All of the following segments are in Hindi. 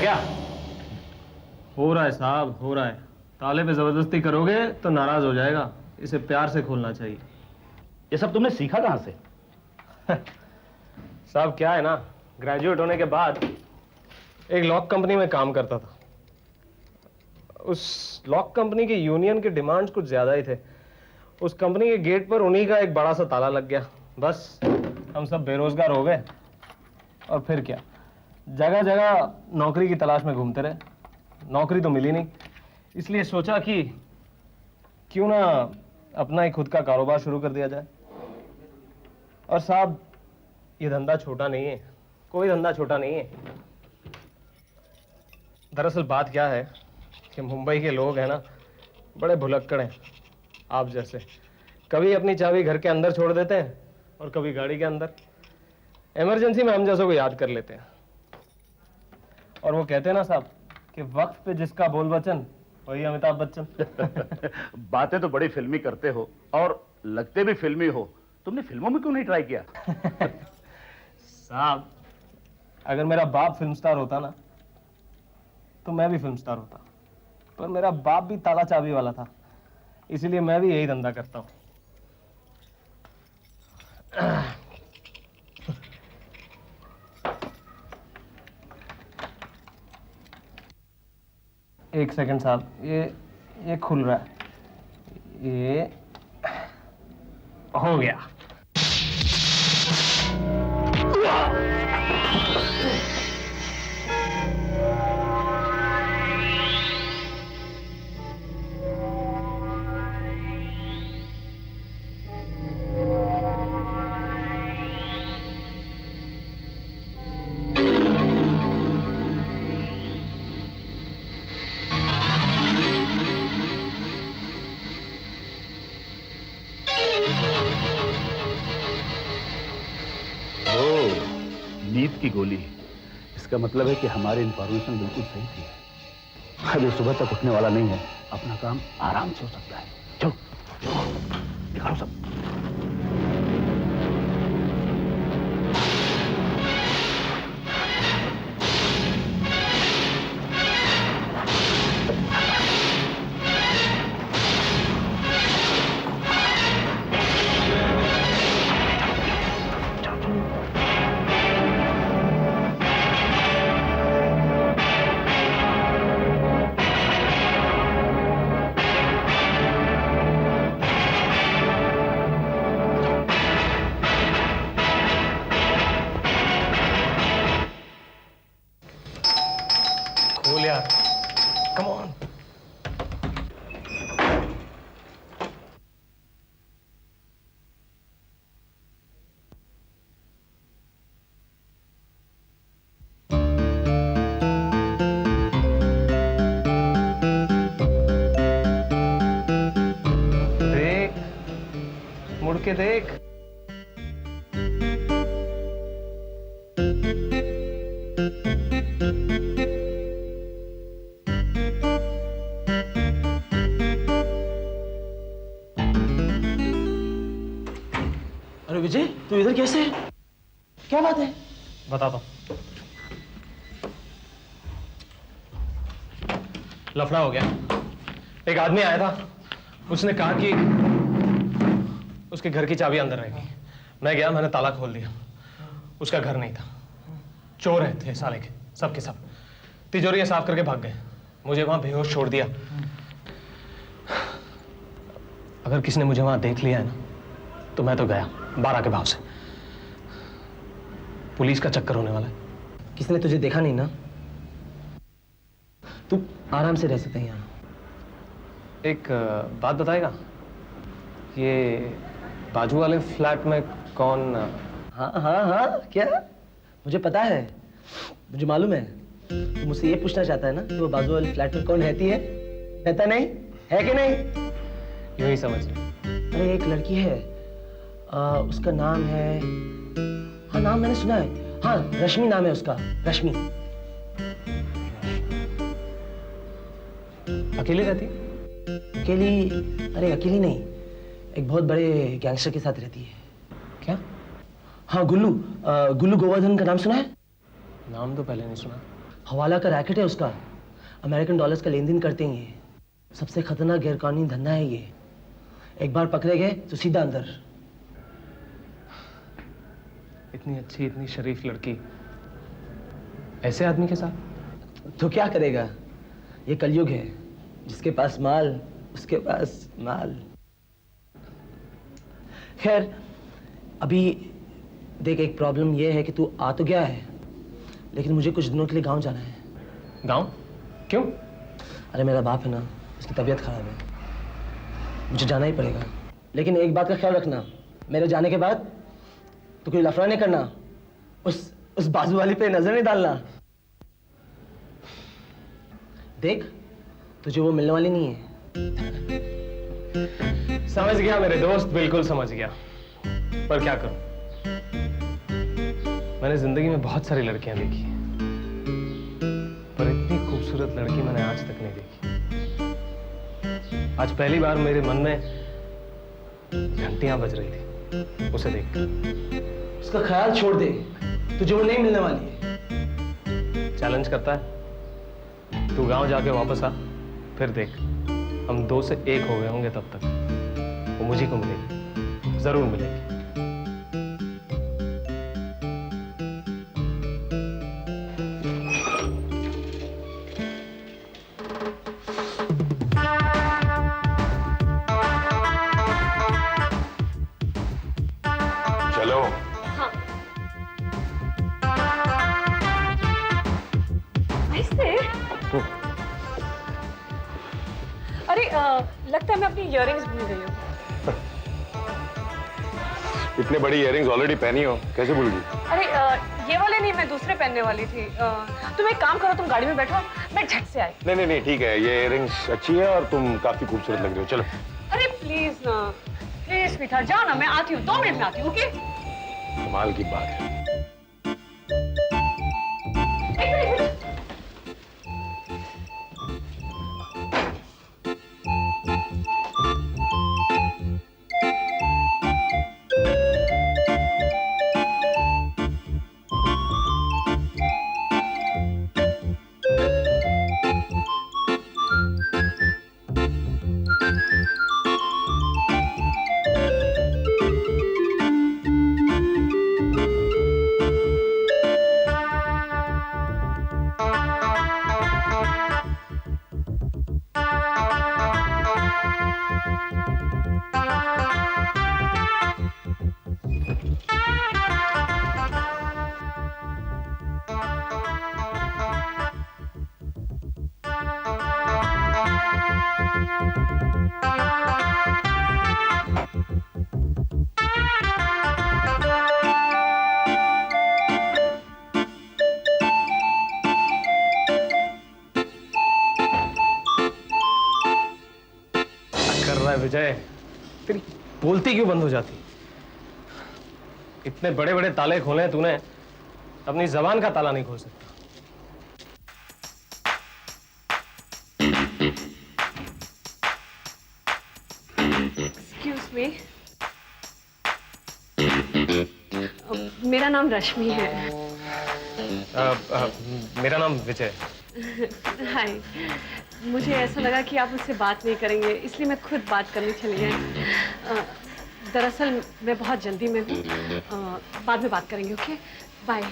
क्या? हो रहा है साहब, हो रहा है। ताले पे जबरदस्ती करोगे तो नाराज हो जाएगा, इसे प्यार से खोलना चाहिए। ये सब तुमने सीखा कहां से? साहब क्या है ना, ग्रेजुएट होने के बाद एक लॉक कंपनी में काम करता था। उस लॉक कंपनी की यूनियन के डिमांड्स कुछ ज्यादा ही थे। उस कंपनी के गेट पर उन्हीं का एक बड़ा सा ताला लग गया। बस हम सब बेरोजगार हो गए। और फिर क्या, जगह जगह नौकरी की तलाश में घूमते रहे। नौकरी तो मिली नहीं, इसलिए सोचा कि क्यों ना अपना ही खुद का कारोबार शुरू कर दिया जाए। और साहब ये धंधा छोटा नहीं है, कोई धंधा छोटा नहीं है। दरअसल बात क्या है कि मुंबई के लोग हैं ना, बड़े भुलक्कड़ हैं आप जैसे। कभी अपनी चाबी घर के अंदर छोड़ देते हैं और कभी गाड़ी के अंदर। इमरजेंसी में हम जैसों को याद कर लेते हैं। और वो कहते हैं ना साहब कि वक्त पे जिसका बोल वचन वही अमिताभ बच्चन। बातें तो बड़ी फिल्मी करते हो और लगते भी फिल्मी हो। तुमने फिल्मों में क्यों नहीं ट्राई किया? साहब अगर मेरा बाप फिल्म स्टार होता ना तो मैं भी फिल्म स्टार होता, पर मेरा बाप भी ताला चाबी वाला था, इसीलिए मैं भी यही धंधा करता हूं। एक सेकंड साहब, ये खुल रहा है। ये हो गया। नींद की गोली। इसका मतलब है कि हमारी इंफॉर्मेशन बिल्कुल सही थी। अभी सुबह तक उठने वाला नहीं है, अपना काम आराम से हो सकता है। चलो निकालो सब। खोल यार, कम ऑन। देख, मुड़ के देख। अरे विजय, तू इधर कैसे है? क्या बात है? बताता हूं। लफड़ा हो गया। एक आदमी आया था, उसने कहा कि उसके घर की चाबी अंदर रह गई। मैं गया, मैंने ताला खोल दिया। उसका घर नहीं था, चोर है थे साले के, सब के सब। तिजोरियां साफ करके भाग गए, मुझे वहां बेहोश छोड़ दिया। अगर किसी ने मुझे वहां देख लिया है ना तो मैं तो गया 12 के भाव से। पुलिस का चक्कर होने वाला है। किसी ने तुझे देखा नहीं ना? तू आराम से रह सकते हैं यहाँ। एक बात बताएगा, ये बाजू वाले फ्लैट में कौन? हाँ हाँ हाँ, क्या? मुझे पता है, मुझे मालूम है। तू मुझसे ये पूछना चाहता है ना कि वो बाजू वाले फ्लैट में कौन रहती है? रहता नहीं है कि नहीं? यूं ही समझ ले। अरे एक लड़की है, उसका नाम है, हाँ नाम मैंने सुना है, हाँ रश्मि नाम है उसका, रश्मि। अकेली रहती? अकेली? अरे अकेली नहीं, एक बहुत बड़े गैंगस्टर के साथ रहती है। क्या? हाँ गुल्लू, गुल्लू गोवर्धन का नाम सुना है? नाम तो पहले नहीं सुना। हवाला का रैकेट है उसका। अमेरिकन डॉलर्स का लेन देन करते हैं ये। सबसे खतरनाक गैरकानूनी धंधा है ये। एक बार पकड़े गए तो सीधा अंदर। इतनी अच्छी, इतनी शरीफ लड़की ऐसे आदमी के साथ? तो क्या करेगा, ये कलयुग है। जिसके पास माल उसके पास माल। खैर अभी देख, एक प्रॉब्लम ये है कि तू आ तो गया है, लेकिन मुझे कुछ दिनों के लिए गांव जाना है। गांव? क्यों? अरे मेरा बाप है ना, उसकी तबीयत खराब है, मुझे जाना ही पड़ेगा। लेकिन एक बात का ख्याल रखना, मेरे जाने के बाद तो कोई लफड़ा नहीं करना, उस बाजू वाली पे नजर नहीं डालना। देख, तुझे वो मिलने वाली नहीं है। समझ गया मेरे दोस्त, बिल्कुल समझ गया। पर क्या करूं, मैंने जिंदगी में बहुत सारी लड़कियां देखी, पर इतनी खूबसूरत लड़की मैंने आज तक नहीं देखी। आज पहली बार मेरे मन में घंटियां बज रही थी उसे देखकर। उसका ख्याल छोड़ दे, तुझे वो नहीं मिलने वाली है। चैलेंज करता है? तू गांव जाके वापस आ, फिर देख, हम 2 से 1 हो गए होंगे, तब तक वो मुझे को मिलेगी, जरूर मिलेगी। चलो। हाँ। ऐसे? अरे लगता है मैं अपनी इयररिंग्स भूल गई हूँ। इतने बड़ी इयररिंग्स ऑलरेडी पहनी हो, कैसे भूल गई? अरे ये वाले नहीं, मैं दूसरे पहनने वाली थी। तुम एक काम करो, तुम गाड़ी में बैठो, मैं झट से आई। नहीं, ठीक है, ये इयररिंग्स अच्छी है और तुम काफी खूबसूरत लग रही हो। चलो। अरे प्लीज ना, प्लीज स्वीटहार्ट, जाओ ना, मैं आती हूँ, 2 मिनट में आती हूँ। ओके? कमाल की बात है। एक मिनट। विजय, तेरी बोलती क्यों बंद हो जाती? इतने बड़े बड़े ताले खोले हैं तूने, अपनी जबान का ताला नहीं खोल सकता। एक्सक्यूज मी, मेरा नाम रश्मि है। मेरा नाम विजय। हाय, मुझे ऐसा लगा कि आप मुझसे बात नहीं करेंगे, इसलिए मैं खुद बात करने चली आई। दरअसल मैं बहुत जल्दी में हूँ, बाद में बात करेंगे। Okay, bye.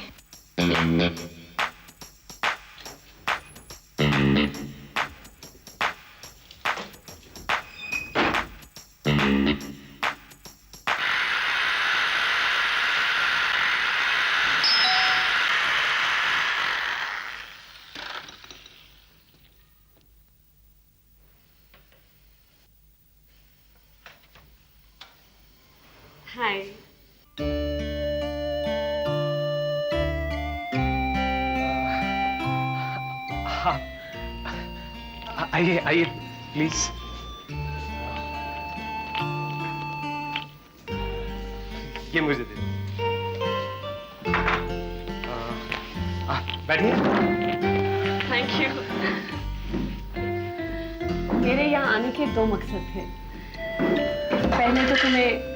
हाय। हाँ, आइए आइए प्लीज। ये मुझे दे। बैठिए। Thank you. मेरे यहाँ आने के 2 मकसद थे। पहले तो तुम्हें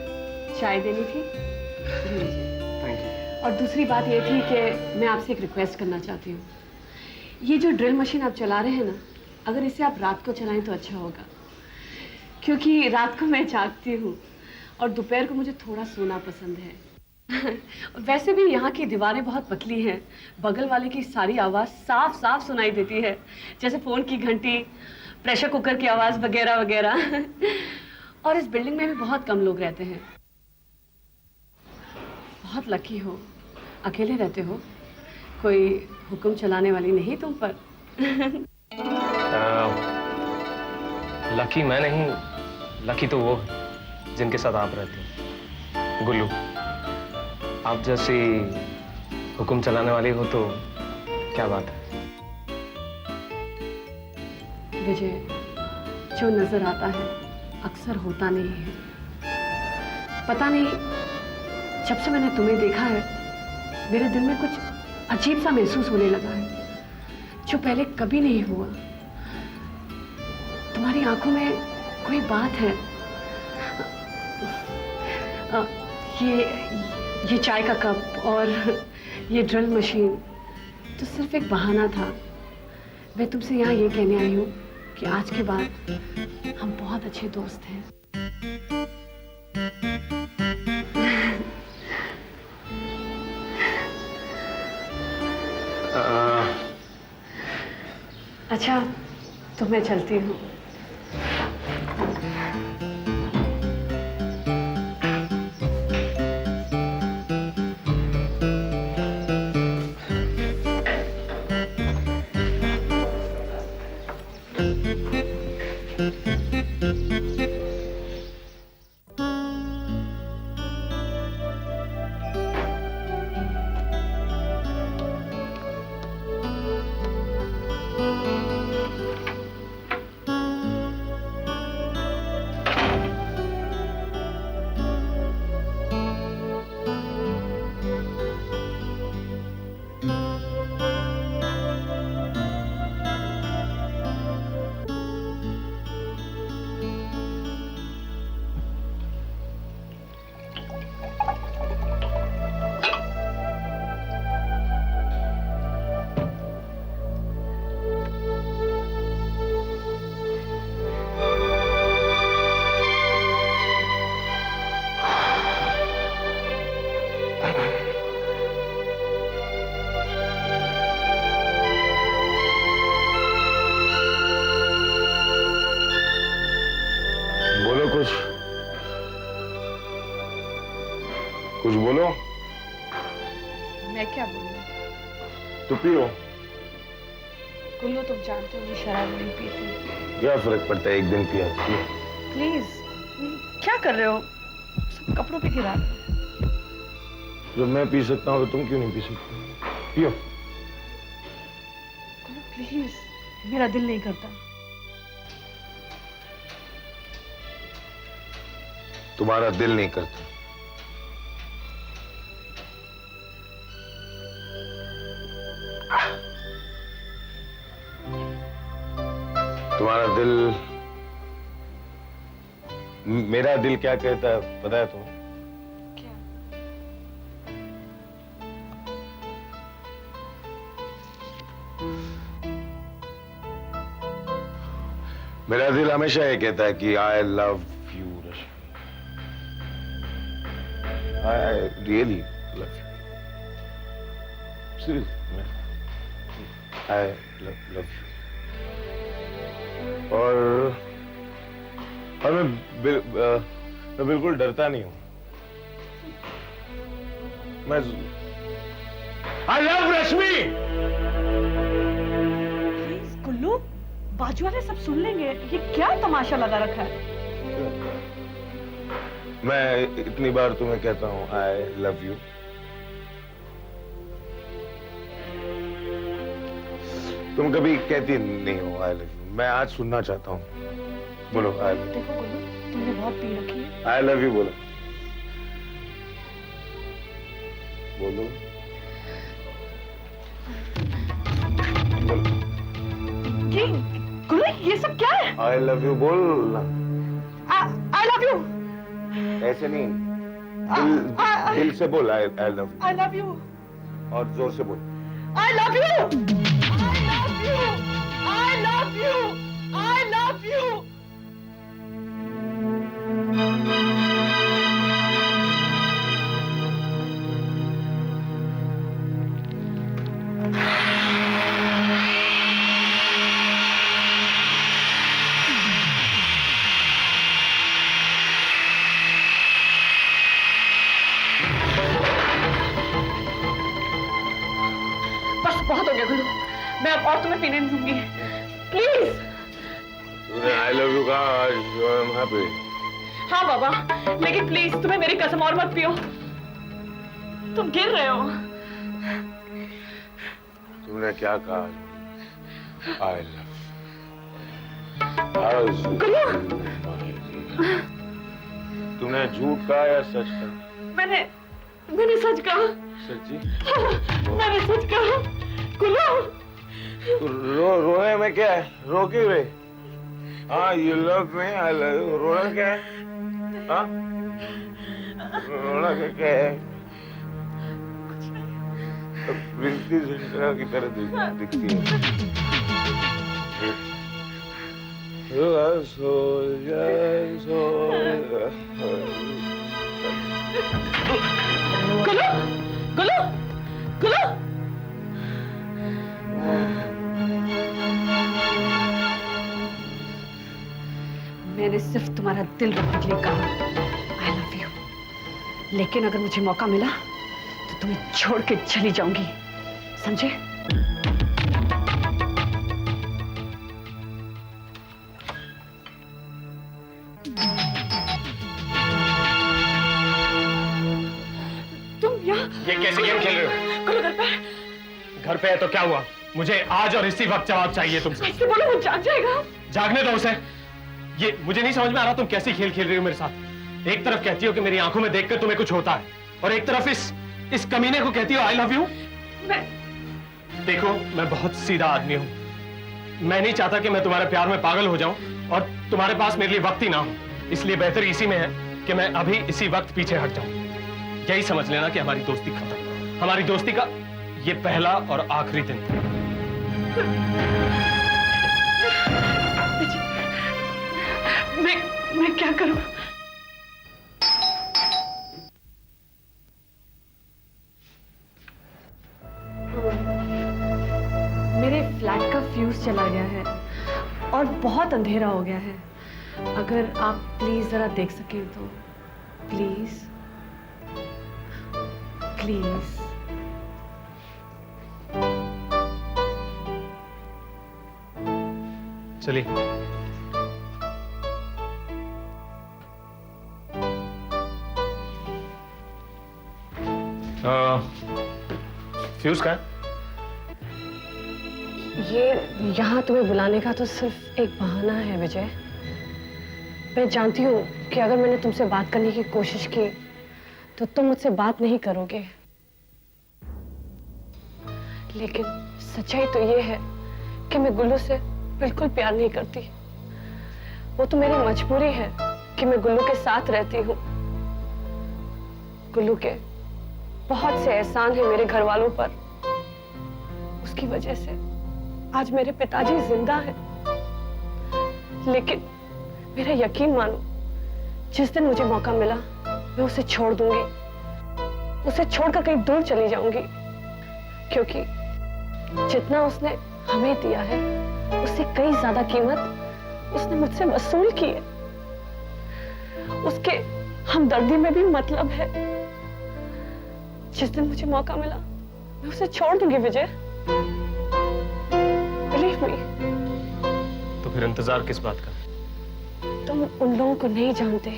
चाय देनी थी, थैंक यू। और दूसरी बात ये थी कि मैं आपसे एक रिक्वेस्ट करना चाहती हूँ। ये जो ड्रिल मशीन आप चला रहे हैं ना, अगर इसे आप रात को चलाएं तो अच्छा होगा, क्योंकि रात को मैं जागती हूँ और दोपहर को मुझे थोड़ा सोना पसंद है। वैसे भी यहाँ की दीवारें बहुत पतली हैं, बगल वाले की सारी आवाज़ साफ साफ सुनाई देती है, जैसे फ़ोन की घंटी, प्रेशर कुकर की आवाज़ वगैरह वगैरह। और इस बिल्डिंग में भी बहुत कम लोग रहते हैं। बहुत लकी हो, अकेले रहते हो, कोई हुक्म चलाने वाली नहीं तुम पर। लकी मैं नहीं, लकी तो वो है जिनके साथ आप रहती हैं। गुल्लू, आप जैसी हुक्म चलाने वाली हो तो क्या बात है। विजय, जो नजर आता है अक्सर होता नहीं है। पता नहीं, जब से मैंने तुम्हें देखा है मेरे दिल में कुछ अजीब सा महसूस होने लगा है, जो पहले कभी नहीं हुआ। तुम्हारी आंखों में कोई बात है। ये चाय का कप और ये ड्रिल मशीन तो सिर्फ एक बहाना था। मैं तुमसे यहाँ ये कहने आई हूँ कि आज के बाद हम बहुत अच्छे दोस्त हैं। अच्छा, तो मैं चलती हूँ। कुछ बोलो। मैं क्या बोलूं? तो पियो। गुल्लू, तुम जानते हो मैं शराब नहीं पीती। क्या फर्क पड़ता है, एक दिन पिया। प्लीज, क्या कर रहे हो? सब कपड़ों पे गिरा रहे हो। जब मैं पी सकता हूँ तो तुम क्यों नहीं पी सकती? पियो। गुल्लू प्लीज, मेरा दिल नहीं करता। तुम्हारा दिल नहीं करता? तुम्हारा दिल, मेरा दिल क्या कहता है पता है तुम्हें? क्या? मेरा दिल हमेशा ये कहता है कि I love you Rashmi. I really love you. Seriously, I love you. और मैं बिल्कुल डरता नहीं हूं। मैं आई लव रश्मि। प्लीज गुल्लू, बाजू वाले सब सुन लेंगे। ये क्या तमाशा लगा रखा है? मैं इतनी बार तुम्हें कहता हूं आई लव यू। तुम कभी कहती नहीं हो आई लव यू। मैं आज सुनना चाहता हूं। बोलो आई लव यू। देखो गुल्लू, तुमने बहुत पी रखी है। आई लव यू बोलो। बोलो बोलो। ये गुल्लू, ये सब क्या है? आई लव यू बोल ना। I love you. ऐसे नहीं, दिल से बोल I love you. I love you. और जोर से बोल। I love you. I love you. I love you. बस बहुत हो गया गुल्लू, मैं अब और तुम्हें पीने नहीं दूंगी, प्लीज। तूने आई लव यू कहा, आई एम हैप्पी। हाँ बाबा, लेकिन प्लीज तुम्हें मेरी कसम और मत पियो, तुम गिर रहे हो। तुमने क्या कहा? I love. तुमने झूठ कहा या सच कहा? मैंने सच कहा। सच्ची? मैंने सच कहा। गुल्लू, तो रोने में क्या है? रो क्यों रहे? हाँ, you love me, I love you. रोना क्या है? हाँ? रोना क्या है? प्रीति जिंटा की तरह दिखती है। गुल्लू, गुल्लू, गुल्लू। मैंने सिर्फ तुम्हारा दिल रखने के लिए कहा आई लव यू, लेकिन अगर मुझे मौका मिला तो तुम्हें छोड़ के चली जाऊंगी, समझे? तुम यहाँ ये कैसे गेम खेल रहे हो? गुल्लू घर पे। घर पे है तो क्या हुआ? मुझे आज और इसी वक्त जवाब चाहिए तुमसे। ऐसे बोलो, वो जाग जाएगा। जागने दो उसे। ये मुझे नहीं समझ में आ रहा तुम कैसी खेल खेल रही हो मेरे साथ। एक तरफ कहती हो कि मेरी आंखों में देखकर तुम्हें कुछ होता है, और एक तरफ इस कमीने को कहती हो आई लव यू। देखो, मैं बहुत सीधा आदमी हूं। मैं नहीं चाहता कि मैं तुम्हारे प्यार में पागल हो जाऊं और तुम्हारे पास मेरे लिए वक्त ही ना हो। इसलिए बेहतर इसी में है कि मैं अभी इसी वक्त पीछे हट जाऊं। यही समझ लेना कि हमारी दोस्ती खत्म। हमारी दोस्ती का ये पहला और आखिरी दिन था। मैं क्या करूं? मेरे फ्लैट का फ्यूज चला गया है और बहुत अंधेरा हो गया है। अगर आप प्लीज जरा देख सकें तो प्लीज प्लीज। चलिए। फ्यूज का है? ये यहाँ तुम्हें बुलाने का तो सिर्फ एक बहाना है विजय। मैं जानती हूँ कि अगर मैंने तुमसे बात करने की कोशिश की तो तुम मुझसे बात नहीं करोगे, लेकिन सच्चाई तो ये है कि मैं गुल्लू से बिल्कुल प्यार नहीं करती। वो तो मेरी मजबूरी है कि मैं गुल्लू के साथ रहती हूँ। गुल्लू के बहुत से एहसान है मेरे घर वालों पर। उसकी वजह से आज मेरे पिताजी जिंदा हैं। लेकिन मेरा यकीन मानो, जिस दिन मुझे मौका मिला मैं उसे छोड़ दूंगी, उसे छोड़कर कहीं दूर चली जाऊंगी, क्योंकि जितना उसने हमें दिया है उससे कई ज्यादा कीमत उसने मुझसे वसूल की है। उसके हमदर्दी में भी मतलब है। जिस दिन मुझे मौका मिला मैं उसे छोड़ दूंगी विजय, बिलीव मी। तो फिर इंतजार किस बात का? तुम उन लोगों को नहीं जानते,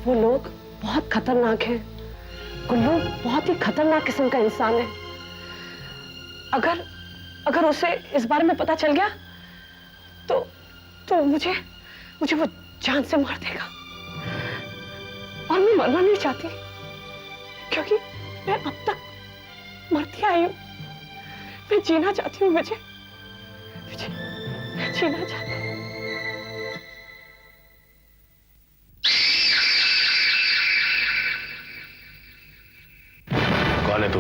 वो लोग बहुत खतरनाक हैं। गुल्लू बहुत ही खतरनाक किस्म का इंसान है। अगर उसे इस बारे में पता चल गया तो मुझे वो जान से मार देगा। और मैं मरना नहीं चाहती, क्योंकि मैं अब तक मरती आई हूं। मैं जीना चाहती हूँ विजय, मैं जीना चाहती हूँ। कौन है तू?